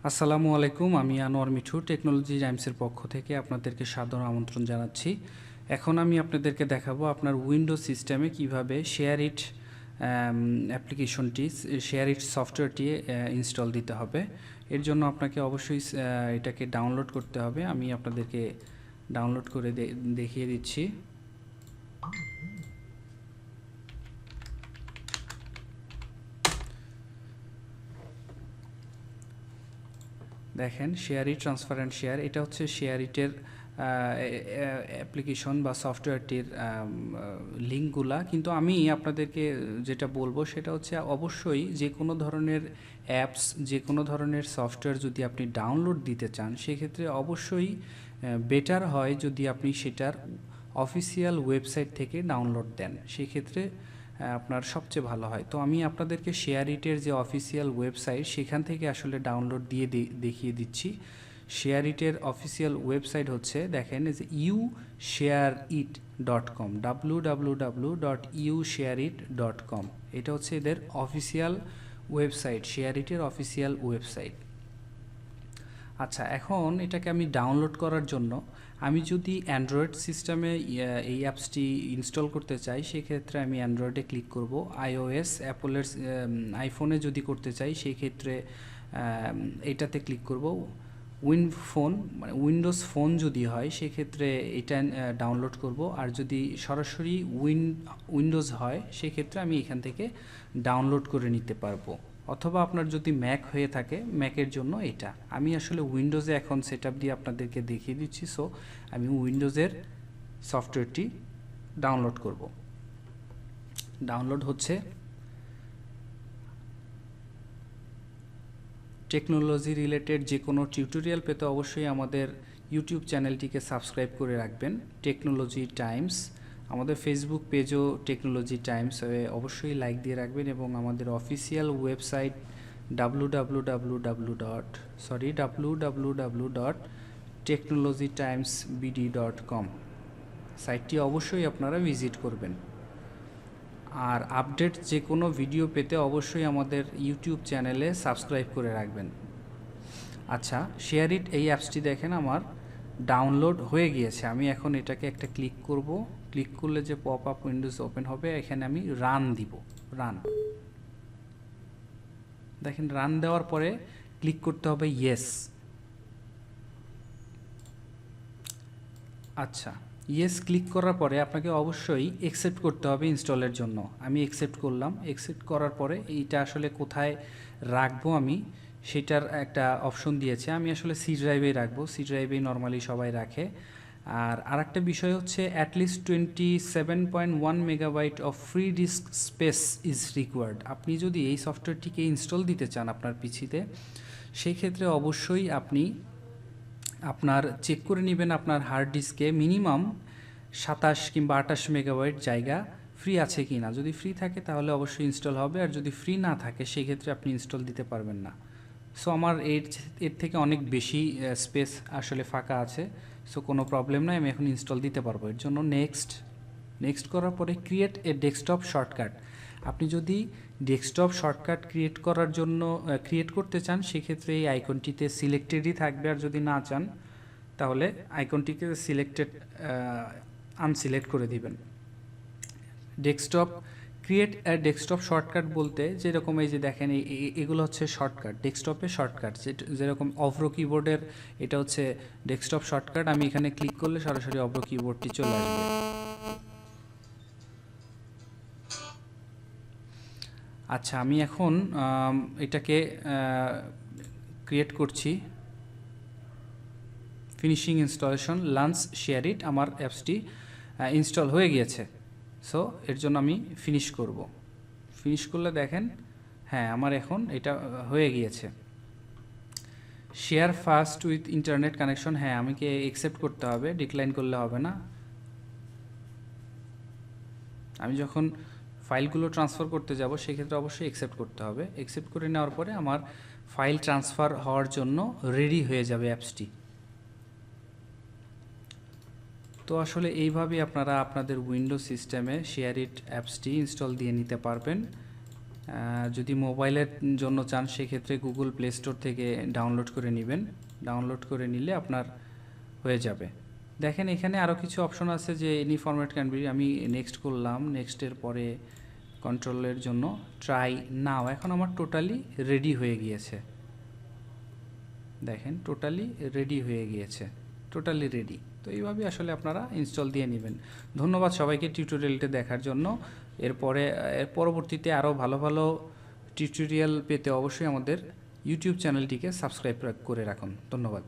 আসসালামু আলাইকুম, আমি আনোয়ার মিঠু টেকনোলজি টাইমসের পক্ষ থেকে আপনাদেরকে সাদর আমন্ত্রণ জানাচ্ছি। এখন আমি আপনাদেরকে দেখাবো আপনার উইন্ডোজ সিস্টেমে কিভাবে শেয়ার ইট অ্যাপ্লিকেশনটি, শেয়ার ইট সফটওয়্যারটি ইনস্টল দিতে হবে। এর জন্য আপনাকে অবশ্যই এটাকে ডাউনলোড করতে হবে। আমি আপনাদেরকে ডাউনলোড করে দেখিয়ে দিচ্ছি। দেখেন, share it transfer and share, এটা হচ্ছে শেয়ার ইটের অ্যাপ্লিকেশন বা সফটওয়্যারটির লিঙ্কগুলা। কিন্তু আমি আপনাদেরকে যেটা বলবো সেটা হচ্ছে অবশ্যই যে কোনো ধরনের অ্যাপস, যে কোনো ধরনের সফটওয়্যার যদি আপনি ডাউনলোড দিতে চান, সেক্ষেত্রে অবশ্যই বেটার হয় যদি আপনি সেটার অফিসিয়াল ওয়েবসাইট থেকে ডাউনলোড দেন, সেক্ষেত্রে আপনার সবচেয়ে ভালো হয়। তো আমি আপনাদেরকে শেয়ার ইটের যে অফিসিয়াল ওয়েবসাইট, সেখান থেকে আসলে ডাউনলোড দিয়ে দেখিয়ে দিচ্ছি। শেয়ার ইটের অফিসিয়াল ওয়েবসাইট হচ্ছে, দেখেন, যে ushareit.com, www.ushareit.com। এটা হচ্ছে এদের অফিসিয়াল ওয়েবসাইট, শেয়ার ইটের অফিসিয়াল ওয়েবসাইট। আচ্ছা, এখন এটাকে আমি ডাউনলোড করার জন্য আমি যদি অ্যান্ড্রয়েড সিস্টেমে এই অ্যাপসটি ইনস্টল করতে চাই, সেক্ষেত্রে আমি অ্যান্ড্রয়েডে ক্লিক করব। আইওএস, অ্যাপলের আইফোনে যদি করতে চাই, সেই ক্ষেত্রে এটাতে ক্লিক করব। মানে উইন্ডোজ ফোন যদি হয়, সেক্ষেত্রে এটা ডাউনলোড করব। আর যদি সরাসরি উইন্ডোজ হয়, সেক্ষেত্রে আমি এখান থেকে ডাউনলোড করে নিতে পারবো। অথবা আপনার যদি ম্যাক হয়ে থাকে, ম্যাকের জন্য এটা। আমি আসলে উইন্ডোজে এখন সেটআপ দিয়ে আপনাদেরকে দেখিয়ে দিচ্ছি। সো আমি উইন্ডোজের সফটওয়্যারটি ডাউনলোড করব। ডাউনলোড হচ্ছে। টেকনোলজি রিলেটেড যে কোনো টিউটোরিয়াল পেতে অবশ্যই আমাদের ইউটিউব চ্যানেলটিকে সাবস্ক্রাইব করে রাখবেন, টেকনোলজি টাইমস। আমাদের ফেসবুক পেজও টেকনোলজি টাইমস, অবশ্যই লাইক দিয়ে রাখবেন। এবং আমাদের অফিসিয়াল ওয়েবসাইট www.technologytimesbd.com, সাইটটি অবশ্যই আপনারা ভিজিট করবেন। আর আপডেট যে কোনো ভিডিও পেতে অবশ্যই আমাদের ইউটিউব চ্যানেলে সাবস্ক্রাইব করে রাখবেন। আচ্ছা, শেয়ার ইট এই অ্যাপসটি দেখেন আমার ডাউনলোড হয়ে গিয়েছে। আমি এখন এটাকে একটা ক্লিক করব। ক্লিক করলে যে পপ আপ উইন্ডোজ ওপেন হবে, এখানে আমি রান দিব। রান, দেখেন, রান দেওয়ার পরে ক্লিক করতে হবে ইয়েস। আচ্ছা, ইয়েস ক্লিক করার পরে আপনাকে অবশ্যই অ্যাকসেপ্ট করতে হবে ইনস্টলের জন্য। আমি অ্যাকসেপ্ট করলাম। অ্যাকসেপ্ট করার পরে এইটা আসলে কোথায় রাখবো আমি, সেটার একটা অপশন দিয়েছে। আমি আসলে সি ড্রাইভেই রাখবো। সি ড্রাইভেই নর্মালি সবাই রাখে। আর আরেকটা বিষয় হচ্ছে, at least 27.1 megabyte of free disk space is required. আপনি যদি এই সফটওয়্যারটিকে ইনস্টল দিতে চান আপনার পিসিতে, সেই ক্ষেত্রে অবশ্যই আপনি আপনার চেক করে নেবেন আপনার হার্ড ডিস্কে মিনিমাম 27 কিংবা 28 মেগাবাইট জায়গা ফ্রি আছে কি না। যদি ফ্রি থাকে তাহলে অবশ্যই ইনস্টল হবে, আর যদি ফ্রি না থাকে সেক্ষেত্রে আপনি ইনস্টল দিতে পারবেন না। সো আমার এর থেকে অনেক বেশি স্পেস আসলে ফাঁকা আছে। সো কোনো প্রবলেম নাই, আমি এখন ইনস্টল দিতে পারবো। এর জন্য নেক্সট করার পরে ক্রিয়েট এ ডেস্কটপ শর্টকাট। আপনি যদি ডেস্কটপ শর্টকাট ক্রিয়েট করতে চান, সেক্ষেত্রে এই আইকনটিতে সিলেক্টেডই থাকবে। আর যদি না চান, তাহলে আইকনটিকে আনসিলেক্ট করে দিবেন। ডেস্কটপ ক্রিয়েট ডেস্কটপ শর্টকাট বলতে যেরকম এই যে দেখেন, এগুলো হচ্ছে শর্টকাট, ডেস্কটপের শর্টকাট। যেরকম অভ্র কিবোর্ডের এটা হচ্ছে ডেস্কটপ শর্টকাট। আমি এখানে ক্লিক করলে সরাসরি অভ্র কিবোর্ডটি চলে আসবে। আচ্ছা, আমি এখন এটাকে ক্রিয়েট করছি। Finishing installation lunch share it, আমার অ্যাপসটি ইনস্টল হয়ে গিয়েছে। সো এর জন্য আমি ফিনিশ করব। ফিনিশ করলে দেখেন, হ্যাঁ, আমার এখন এটা হয়ে গিয়েছে। Share fast with internet connection, হ্যাঁ, আমাকে অ্যাকসেপ্ট করতে হবে, ডিক্লাইন করলে হবে না। আমি যখন ফাইলগুলো ট্রান্সফার করতে যাব, সেক্ষেত্রে অবশ্যই অ্যাকসেপ্ট করতে হবে। অ্যাকসেপ্ট করে নেওয়ার পরে আমার ফাইল ট্রান্সফার হওয়ার জন্য রেডি হয়ে যাবে অ্যাপসটি। তো আসলে এইভাবেই আপনারা আপনাদের উইন্ডোজ সিস্টেমে শেয়ার ইট অ্যাপসটি ইনস্টল দিয়ে নিতে পারবেন। যদি মোবাইলের জন্য চান সেক্ষেত্রে গুগল প্লে স্টোর থেকে ডাউনলোড করে নেবেন। ডাউনলোড করে নিলে আপনার হয়ে যাবে। দেখেন এখানে আরও কিছু অপশন আছে যে এনি ফরম্যাট ক্যান বি, আমি নেক্সট করলাম। নেক্সটের পরে কন্ট্রোলের জন্য ট্রাই নাও, এখন আমার টোটালি রেডি হয়ে গিয়েছে। দেখেন টোটালি রেডি হয়ে গিয়েছে, টোটালি রেডি। তো এইভাবে আসলে আপনারা ইনস্টল দিয়ে নেবেন। ধন্যবাদ সবাইকে টিউটোরিয়ালটি দেখার জন্য। এর পরবর্তীতে আরও ভালো ভালো টিউটোরিয়াল পেতে অবশ্যই আমাদের ইউটিউব চ্যানেলটিকে সাবস্ক্রাইব করে রাখুন। ধন্যবাদ।